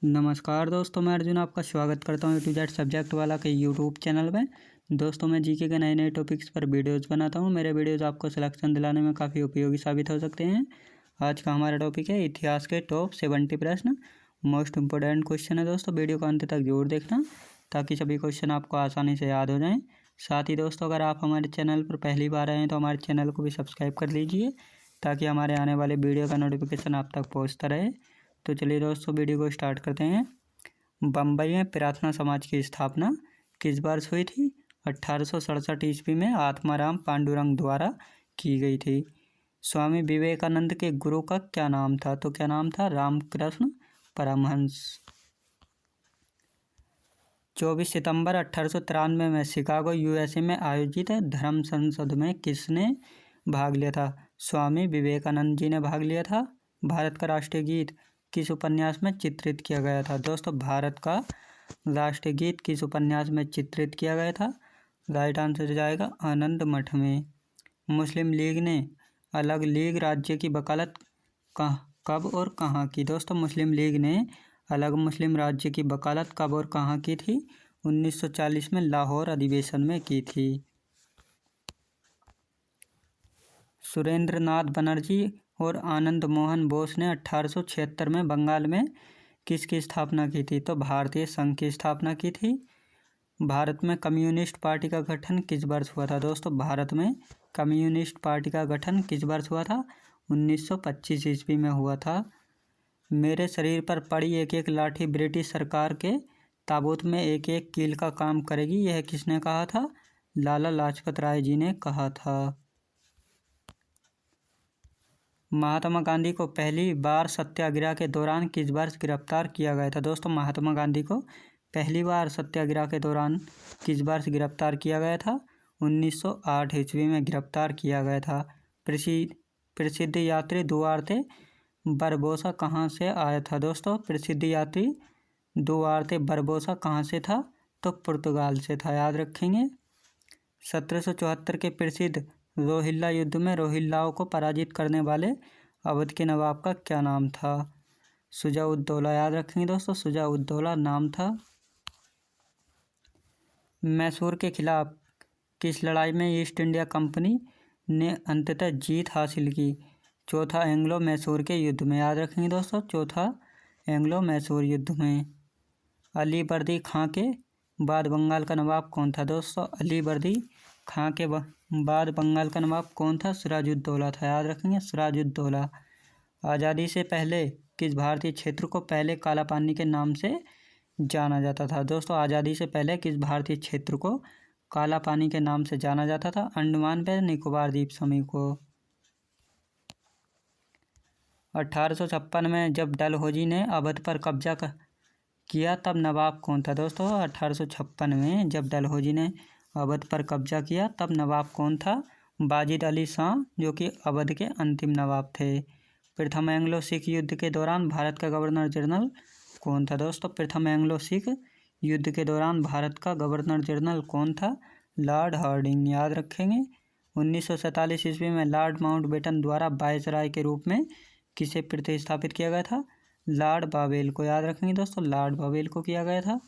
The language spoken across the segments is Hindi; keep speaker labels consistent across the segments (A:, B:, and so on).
A: नमस्कार दोस्तों, मैं अर्जुन आपका स्वागत करता हूँ A to Z सब्जेक्ट वाला के यूट्यूब चैनल में। दोस्तों, मैं जीके के नए नए टॉपिक्स पर वीडियोज़ बनाता हूँ। मेरे वीडियोज़ आपको सिलेक्शन दिलाने में काफ़ी उपयोगी साबित हो सकते हैं। आज का हमारा टॉपिक है इतिहास के टॉप 70 प्रश्न। मोस्ट इम्पोर्टेंट क्वेश्चन है दोस्तों, वीडियो को अंत तक जरूर देखना ताकि सभी क्वेश्चन आपको आसानी से याद हो जाएँ। साथ ही दोस्तों, अगर आप हमारे चैनल पर पहली बार आए हैं तो हमारे चैनल को भी सब्सक्राइब कर लीजिए ताकि हमारे आने वाले वीडियो का नोटिफिकेशन आप तक पहुँचता रहे। तो चलिए दोस्तों, वीडियो को स्टार्ट करते हैं। बम्बई में प्रार्थना समाज की स्थापना किस वर्ष हुई थी? 1867 ईस्वी में आत्माराम पांडुरंग द्वारा की गई थी। स्वामी विवेकानंद के गुरु का क्या नाम था? तो क्या नाम था? रामकृष्ण परमहंस। 24 सितंबर 1893 में शिकागो यूएसए में आयोजित धर्म संसद में किसने भाग लिया था? स्वामी विवेकानंद जी ने भाग लिया था। भारत का राष्ट्रीय गीत किस उपन्यास में चित्रित किया गया था? दोस्तों, भारत का राष्ट्रीय गीत किस उपन्यास में चित्रित किया गया था? राइट आंसर हो जाएगा आनंद मठ में। मुस्लिम लीग ने अलग लीग राज्य की वकालत कब और कहाँ की? दोस्तों, मुस्लिम लीग ने अलग मुस्लिम राज्य की वकालत कब और कहाँ की थी? 1940 में लाहौर अधिवेशन में की थी। सुरेंद्र नाथ बनर्जी और आनंद मोहन बोस ने 1876 में बंगाल में किसकी स्थापना की थी? तो भारतीय संघ की स्थापना की थी। भारत में कम्युनिस्ट पार्टी का गठन किस वर्ष हुआ था? दोस्तों, भारत में कम्युनिस्ट पार्टी का गठन किस वर्ष हुआ था? 1925 ईस्वी में हुआ था। मेरे शरीर पर पड़ी एक एक लाठी ब्रिटिश सरकार के ताबूत में एक एक कील का काम करेगी, यह किसने कहा था? लाला लाजपत राय जी ने कहा था। महात्मा गांधी को पहली बार सत्याग्रह के दौरान किस वर्ष गिरफ्तार किया गया था? दोस्तों, महात्मा गांधी को पहली बार सत्याग्रह के दौरान किस वर्ष गिरफ्तार किया गया था? 1908 ईस्वी में गिरफ्तार किया गया था। प्रसिद्ध यात्री दुआर्ते बरबोसा कहाँ से आया था? दोस्तों, प्रसिद्ध यात्री दुआर्ते बरबोसा कहाँ से था? तो पुर्तगाल से था, याद रखेंगे। 1774 के प्रसिद्ध रोहिल्ला युद्ध में रोहिल्लाओं को पराजित करने वाले अवध के नवाब का क्या नाम था? शुजा-उद-दौला, याद रखेंगे दोस्तों, शुजा-उद-दौला नाम था। मैसूर के खिलाफ किस लड़ाई में ईस्ट इंडिया कंपनी ने अंततः जीत हासिल की? चौथा एंग्लो मैसूर के युद्ध में, याद रखेंगे दोस्तों, चौथा एंग्लो मैसूर युद्ध में। अली बर्दी खां के बाद बंगाल का नवाब कौन था? दोस्तों, अली बर्दी खां के बाद बंगाल का नवाब कौन था? सिराजुद्दौला था, याद रखेंगे, सिराजुद्दौला। आज़ादी से पहले किस भारतीय क्षेत्र को पहले काला पानी के नाम से जाना जाता था? दोस्तों, आज़ादी से पहले किस भारतीय क्षेत्र को काला पानी के नाम से जाना जाता था? अंडमान व निकोबार द्वीप समूह को। 1856 में जब डलहौजी ने अवध पर कब्जा किया तब नवाब कौन था? दोस्तों, 1856 में जब डलहौजी ने अवध पर कब्जा किया तब नवाब कौन था? वाजिद अली शाह, जो कि अवध के अंतिम नवाब थे। प्रथम एंग्लो सिख युद्ध के दौरान भारत का गवर्नर जनरल कौन था? दोस्तों, प्रथम एंग्लो सिख युद्ध के दौरान भारत का गवर्नर जनरल कौन था? लॉर्ड हार्डिंग, याद रखेंगे। 1947 ईस्वी में लॉर्ड माउंटबेटन द्वारा वायसराय के रूप में किसे प्रतिस्थापित किया गया था? लॉर्ड बावेल को, याद रखेंगे दोस्तों, लॉर्ड बावेल को किया गया था।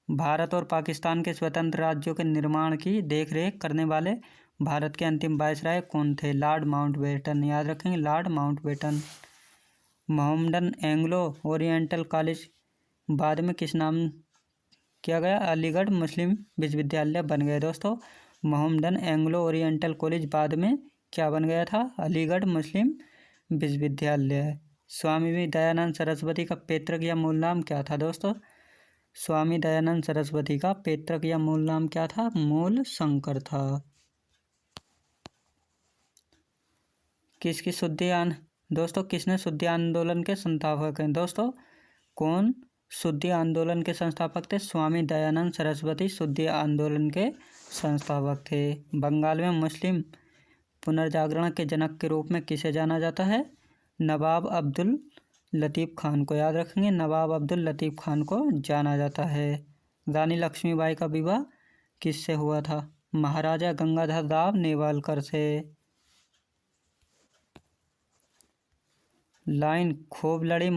A: भारत और पाकिस्तान के स्वतंत्र राज्यों के निर्माण की देखरेख करने वाले भारत के अंतिम वायसराय कौन थे? लॉर्ड माउंटबेटन, याद रखेंगे, Lord Mountbatten. Mohammedan Anglo oriental college बाद में किस नाम किया गया? अलीगढ़ मुस्लिम विश्वविद्यालय बन गया। दोस्तों, मोहम्मडन एंग्लो ओरिएंटल कॉलेज बाद में क्या बन गया था? अलीगढ़ मुस्लिम विश्वविद्यालय। स्वामी दयानंद सरस्वती का पैतृक या मूल नाम क्या था? दोस्तों, स्वामी दयानंद सरस्वती का पैतृक या मूल नाम क्या था? मूल शंकर था। दोस्तों, किसने शुद्धि आंदोलन के संस्थापक हैं? दोस्तों, कौन शुद्धि आंदोलन के संस्थापक थे? स्वामी दयानंद सरस्वती शुद्धि आंदोलन के संस्थापक थे। बंगाल में मुस्लिम पुनर्जागरण के जनक के रूप में किसे जाना जाता है? नवाब अब्दुल लतीफ़ खान को, याद रखेंगे, नवाब अब्दुल लतीफ़ खान को जाना जाता है। रानी लक्ष्मीबाई का विवाह किससे हुआ था? महाराजा गंगाधर राव नेवालकर से। लाइन खूब लड़ी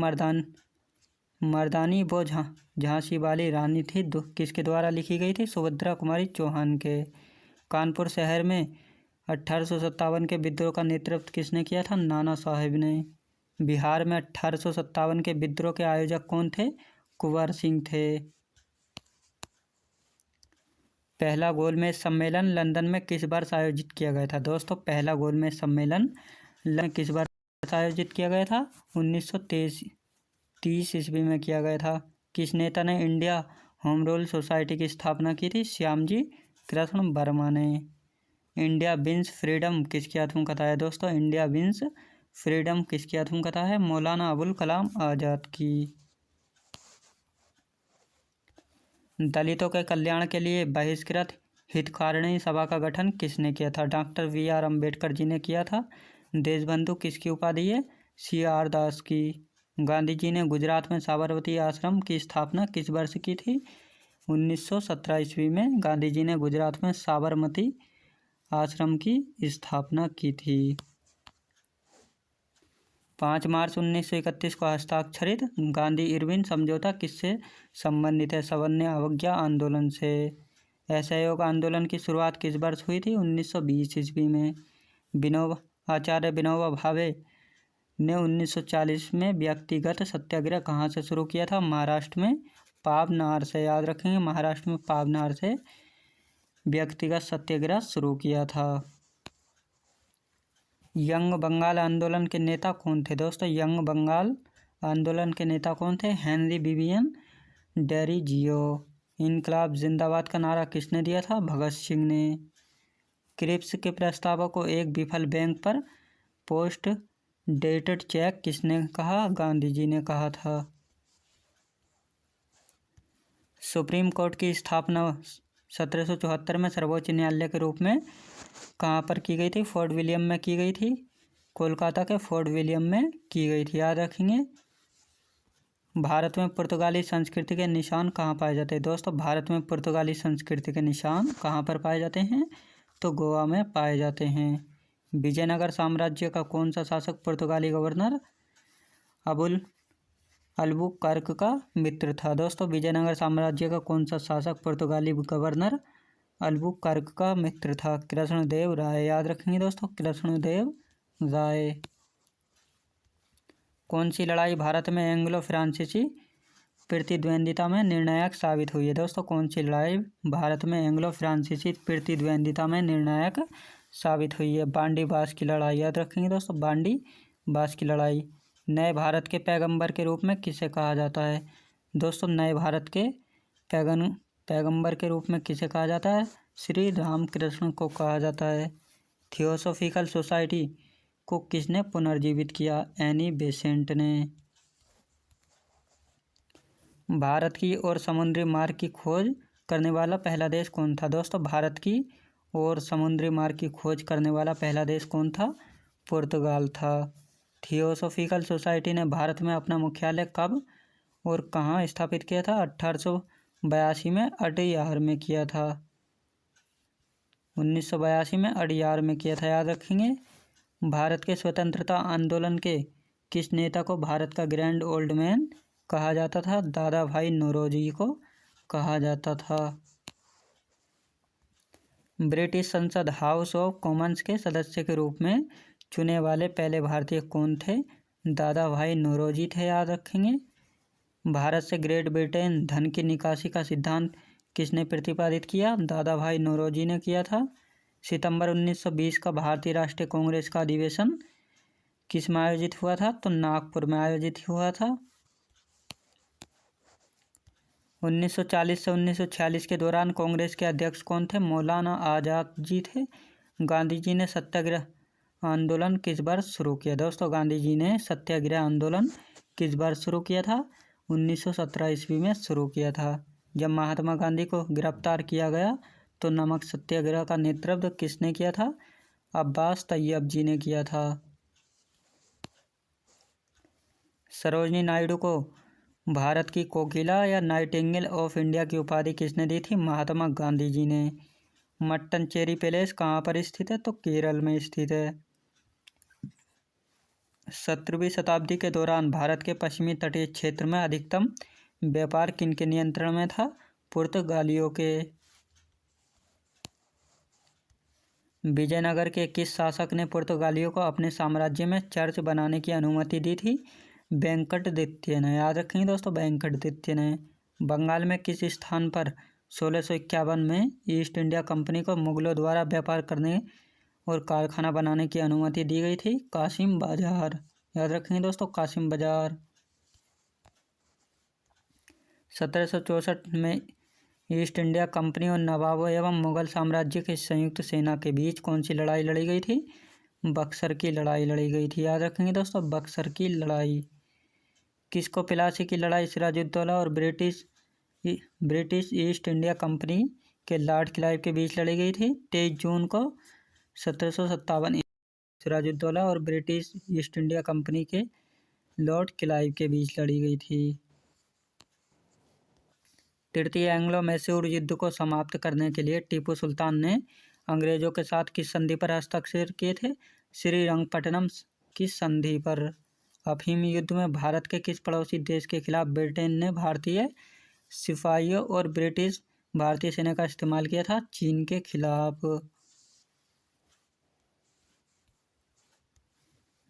A: मर्दानी वो झांसी वाली रानी थी, किसके द्वारा लिखी गई थी? सुभद्रा कुमारी चौहान के। कानपुर शहर में 1857 के विद्रोह का नेतृत्व किसने किया था? नाना साहेब ने। बिहार में 1857 के विद्रोह के आयोजक कौन थे? कुंवर सिंह थे। पहला गोलमेज सम्मेलन लंदन में किस वर्ष आयोजित किया गया था? दोस्तों, पहला गोलमेज सम्मेलन लंदन किस वर्ष आयोजित किया गया था? 1930 ईस्वी में किया गया था। किस नेता ने इंडिया होम रूल सोसाइटी की स्थापना की थी? श्यामजी कृष्ण वर्मा ने। इंडिया विंस फ्रीडम किसकी आत्मकथा है? दोस्तों, इंडिया विंस फ्रीडम किसकी आत्मकथा है? मौलाना अबुल कलाम आज़ाद की। दलितों के कल्याण के लिए बहिष्कृत हितकारिणी सभा का गठन किसने किया था? Doctor B R. अम्बेडकर जी ने किया था। देशबंधु किसकी उपाधि है? सी.आर. दास की। गांधी जी ने गुजरात में साबरमती आश्रम की स्थापना किस वर्ष की थी? 1917 ईस्वी में गांधी जी ने गुजरात में साबरमती आश्रम की स्थापना की थी। 5 मार्च 1931 को हस्ताक्षरित गांधी इरविन समझौता किससे संबंधित है? सवर्ण अवज्ञा आंदोलन से। असहयोग आंदोलन की शुरुआत किस वर्ष हुई थी? 1920 ईस्वी में। आचार्य विनोबा भावे ने 1940 में व्यक्तिगत सत्याग्रह कहाँ से शुरू किया था? महाराष्ट्र में पावनार से। याद रखेंगे, महाराष्ट्र में पावनार से व्यक्तिगत सत्याग्रह शुरू किया था। यंग बंगाल आंदोलन के नेता कौन थे? दोस्तों, यंग बंगाल आंदोलन के नेता कौन थे? Henry Vivian Derozio. इनकलाब जिंदाबाद का नारा किसने दिया था? भगत सिंह ने। क्रिप्स के प्रस्तावों को एक विफल बैंक पर पोस्ट डेटेड चेक किसने कहा? गांधी जी ने कहा था। सुप्रीम कोर्ट की स्थापना 1774 में सर्वोच्च न्यायालय के रूप में कहाँ पर की गई थी? फोर्ट विलियम में की गई थी। कोलकाता के फोर्ट विलियम में की गई थी। याद रखेंगे। भारत में पुर्तगाली संस्कृति के निशान कहाँ पाए जाते हैं? दोस्तों, भारत में पुर्तगाली संस्कृति के निशान कहाँ पर पाए जाते हैं? तो गोवा में पाए जाते हैं। विजयनगर साम्राज्य का कौन सा शासक पुर्तगाली गवर्नर अल्बुकर्क का मित्र था? दोस्तों, विजयनगर साम्राज्य का कौन सा शासक पुर्तगाली गवर्नर अल्बुकर्क का मित्र था? कृष्णदेव राय। याद रखेंगे दोस्तों, कृष्णदेव राय। कौन सी लड़ाई भारत में एंग्लो फ्रांसीसी प्रतिद्वंदिता में निर्णायक साबित हुई है? दोस्तों, कौन सी लड़ाई भारत में एंग्लो फ्रांसीसी प्रतिद्वंदिता में निर्णायक साबित हुई है? बांडी बास की लड़ाई। याद रखेंगे दोस्तों, बांडी बास की लड़ाई। नए भारत के पैगंबर के रूप में किसे कहा जाता है? दोस्तों, नए भारत के पैगंबर के रूप में किसे कहा जाता है? श्री रामकृष्ण को कहा जाता है। थियोसॉफिकल सोसाइटी को किसने पुनर्जीवित किया? एनी बेसेंट ने। भारत की ओर समुद्री मार्ग की खोज करने वाला पहला देश कौन था? दोस्तों, भारत की ओर समुद्री मार्ग की खोज करने वाला पहला देश कौन था? पुर्तगाल था। थियोसॉफिकल सोसाइटी ने भारत में अपना मुख्यालय कब और कहाँ स्थापित किया था? 1882 में अडयार में किया था। 1982 में अडयार में किया था। याद रखेंगे। भारत के स्वतंत्रता आंदोलन के किस नेता को भारत का ग्रैंड ओल्ड मैन कहा जाता था? दादा भाई नौरोजी को कहा जाता था। ब्रिटिश संसद हाउस ऑफ कॉमन्स के सदस्य के रूप में चुने वाले पहले भारतीय कौन थे? दादा भाई नौरोजी थे। याद रखेंगे। भारत से ग्रेट ब्रिटेन धन की निकासी का सिद्धांत किसने प्रतिपादित किया? दादा भाई नौरोजी ने किया था। सितंबर 1920 का भारतीय राष्ट्रीय कांग्रेस का अधिवेशन किस में आयोजित हुआ था? तो नागपुर में आयोजित हुआ था। 1940 से 1946 के दौरान कांग्रेस के अध्यक्ष कौन थे? मौलाना आज़ाद जी थे। गांधी जी ने सत्याग्रह आंदोलन किस वर्ष शुरू किया? दोस्तों, गांधी जी ने सत्याग्रह आंदोलन किस वर्ष शुरू किया था? 1917 ईस्वी में शुरू किया था। जब महात्मा गांधी को गिरफ्तार किया गया तो नमक सत्याग्रह का नेतृत्व किसने किया था? अब्बास तैयब जी ने किया था। सरोजिनी नायडू को भारत की कोकिला या नाइटिंगेल ऑफ इंडिया की उपाधि किसने दी थी? महात्मा गांधी जी ने। मट्टनचेरी पैलेस कहाँ पर स्थित है? तो केरल में स्थित है। 17वीं शताब्दी के दौरान भारत के पश्चिमी तटीय क्षेत्र में अधिकतम व्यापार किनके नियंत्रण में था? पुर्तगालियों के। विजयनगर के किस शासक ने पुर्तगालियों को अपने साम्राज्य में चर्च बनाने की अनुमति दी थी? वेंकटदित्य ने। याद रखेंगे दोस्तों, वेंकटदित्य ने। बंगाल में किस स्थान पर 1651 में ईस्ट इंडिया कंपनी को मुगलों द्वारा व्यापार करने और कारखाना बनाने की अनुमति दी गई थी? कासिम बाजार। याद रखेंगे दोस्तों, कासिम बाजार। 1764 में ईस्ट इंडिया कंपनी और नवाबों एवं मुगल साम्राज्य की संयुक्त सेना के बीच कौन सी लड़ाई लड़ी गई थी? बक्सर की लड़ाई लड़ी गई थी। याद रखेंगे दोस्तों, बक्सर की लड़ाई। किसको प्लासी की लड़ाई सिराजुद्दौला और ब्रिटिश ईस्ट इंडिया कंपनी के लॉर्ड क्लाइव के बीच लड़ी गई थी? 23 जून को 1757 सिराजुद्दौला और ब्रिटिश ईस्ट इंडिया कंपनी के लॉर्ड क्लाइव के बीच लड़ी गई थी। तृतीय एंग्लो मैसूर युद्ध को समाप्त करने के लिए टीपू सुल्तान ने अंग्रेजों के साथ किस संधि पर हस्ताक्षर किए थे? श्रीरंगपट्टनम की संधि पर। अफीम युद्ध में भारत के किस पड़ोसी देश के खिलाफ ब्रिटेन ने भारतीय सिपाहियों और ब्रिटिश भारतीय सेना का इस्तेमाल किया था? चीन के खिलाफ।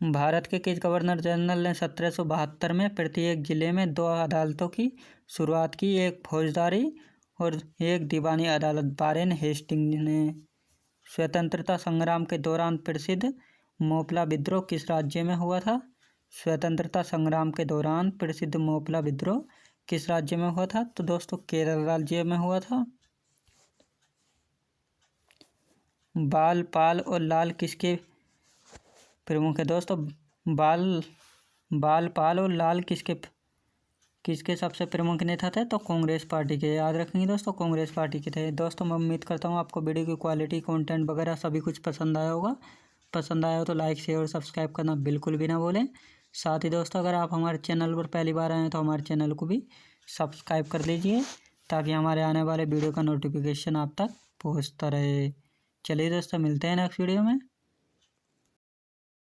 A: भारत के किस गवर्नर जनरल ने 1772 में प्रत्येक जिले में 2 अदालतों की शुरुआत की? एक फौजदारी और एक दीवानी अदालत। वारेन हेस्टिंग्स ने। स्वतंत्रता संग्राम के दौरान प्रसिद्ध मोपला विद्रोह किस राज्य में हुआ था? स्वतंत्रता संग्राम के दौरान प्रसिद्ध मोपला विद्रोह किस राज्य में हुआ था? तो दोस्तों केरल राज्य में हुआ था। बाल, पाल और लाल किसके प्रमुख है? दोस्तों बाल, पाल और लाल किसके सबसे प्रमुख नेता थे? तो कांग्रेस पार्टी के। याद रखेंगे दोस्तों, कांग्रेस पार्टी के थे। दोस्तों मैं उम्मीद करता हूँ आपको वीडियो की क्वालिटी, कंटेंट वगैरह सभी कुछ पसंद आया होगा। पसंद आया हो तो लाइक, शेयर और सब्सक्राइब करना बिल्कुल भी ना भूलें। साथ ही दोस्तों अगर आप हमारे चैनल पर पहली बार आए हैं तो हमारे चैनल को भी सब्सक्राइब कर लीजिए ताकि हमारे आने वाले वीडियो का नोटिफिकेशन आप तक पहुँचता रहे। चलिए दोस्तों मिलते हैं नेक्स्ट वीडियो में।